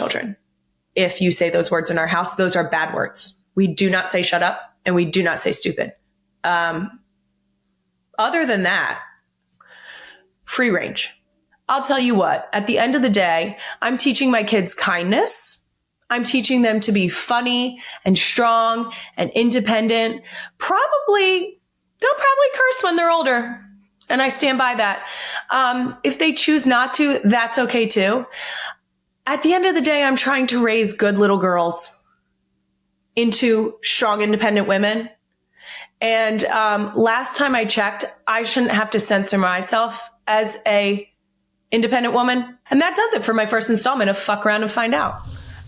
children. If you say those words in our house, those are bad words. We do not say shut up and we do not say stupid. Other than that, free range. I'll tell you what, at the end of the day, I'm teaching my kids kindness. I'm teaching them to be funny and strong and independent. They'll probably curse when they're older. And I stand by that. If they choose not to, that's okay too. At the end of the day, I'm trying to raise good little girls into strong, independent women. And last time I checked, I shouldn't have to censor myself as a independent woman. And that does it for my first installment of Fuck Around and Find Out.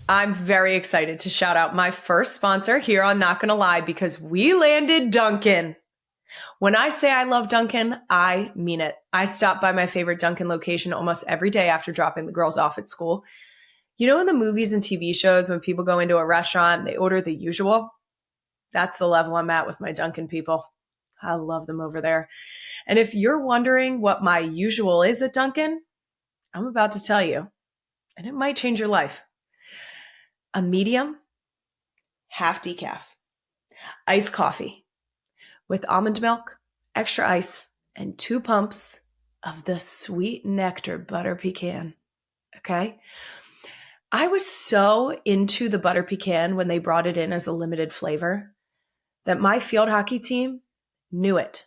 I'm very excited to shout out my first sponsor here on Not Gonna Lie because we landed Dunkin'. When I say I love Dunkin', I mean it. I stop by my favorite Dunkin' location almost every day after dropping the girls off at school. You know, in the movies and TV shows, when people go into a restaurant, they order the usual. That's the level I'm at with my Dunkin' people. I love them over there. And if you're wondering what my usual is at Dunkin', I'm about to tell you, and it might change your life. A medium, half decaf, iced coffee with almond milk, extra ice, and 2 pumps of the sweet nectar butter pecan. Okay? I was so into the butter pecan when they brought it in as a limited flavor that my field hockey team knew it.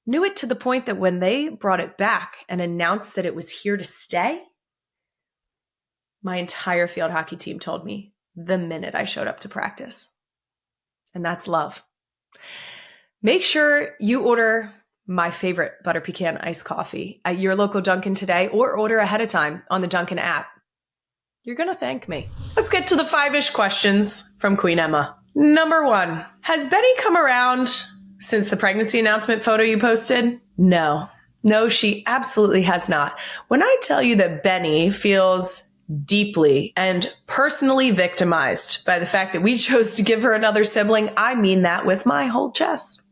Knew it to the point that when they brought it back and announced that it was here to stay, my entire field hockey team told me the minute I showed up to practice. And that's love. Make sure you order my favorite butter pecan iced coffee at your local Dunkin' today or order ahead of time on the Dunkin' app. You're going to thank me. Let's get to the 5-ish questions from Queen Emma. Number 1, has Benny come around since the pregnancy announcement photo you posted? No, she absolutely has not. When I tell you that Benny feels deeply and personally victimized by the fact that we chose to give her another sibling, I mean that with my whole chest.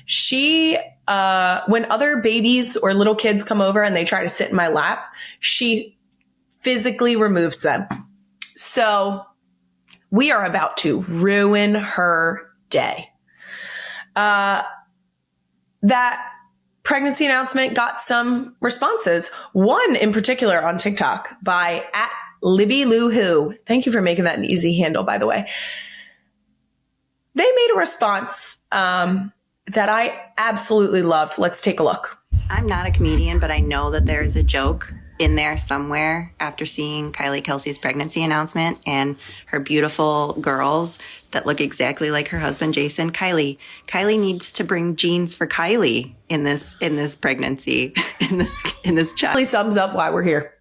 She, when other babies or little kids come over and they try to sit in my lap, she physically removes them. So we are about to ruin her day. That pregnancy announcement got some responses. One in particular on TikTok by @LibbyLouWho. Thank you for making that an easy handle, by the way. They made a response that I absolutely loved. Let's take a look. I'm not a comedian, but I know that there is a joke in there somewhere after seeing Kylie Kelce's pregnancy announcement and her beautiful girls that look exactly like her husband, Jason. Kylie needs to bring jeans for Kylie in this pregnancy, in this child. Really sums up why we're here.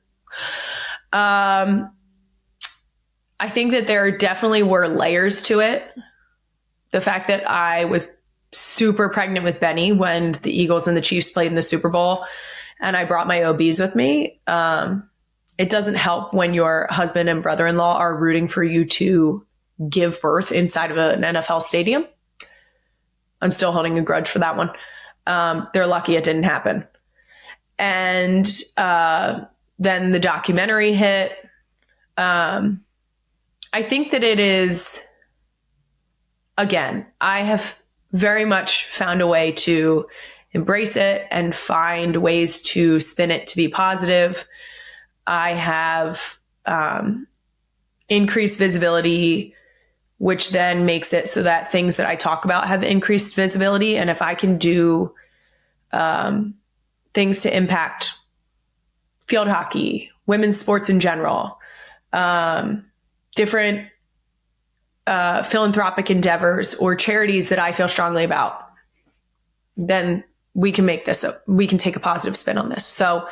I think that there definitely were layers to it. The fact that I was super pregnant with Benny when the Eagles and the Chiefs played in the Super Bowl, and I brought my OBs with me. It doesn't help when your husband and brother-in-law are rooting for you to give birth inside of an NFL stadium. I'm still holding a grudge for that one. They're lucky it didn't happen. And then the documentary hit. I think that it is, again, I have very much found a way to embrace it and find ways to spin it to be positive. I have increased visibility, which then makes it so that things that I talk about have increased visibility. And if I can do things to impact field hockey, women's sports in general, different philanthropic endeavors or charities that I feel strongly about, then we can we can take a positive spin on this. So,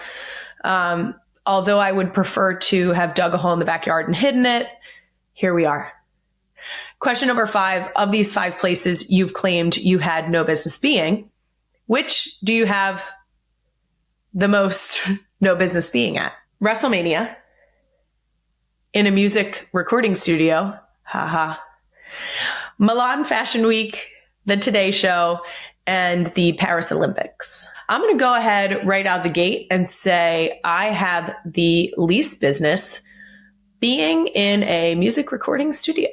although I would prefer to have dug a hole in the backyard and hidden it, here we are. Question number 5, of these 5 places you've claimed you had no business being, which do you have the most no business being at? WrestleMania, in a music recording studio, haha, Milan Fashion Week, the Today Show, and the Paris Olympics. I'm going to go ahead right out of the gate and say I have the least business being in a music recording studio.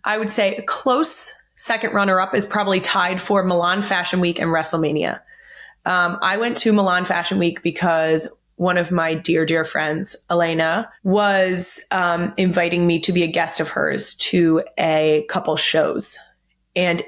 I would say a close second runner-up is probably tied for Milan Fashion Week and WrestleMania. I went to Milan Fashion Week because one of my dear, dear friends, Elena, was inviting me to be a guest of hers to a couple shows. And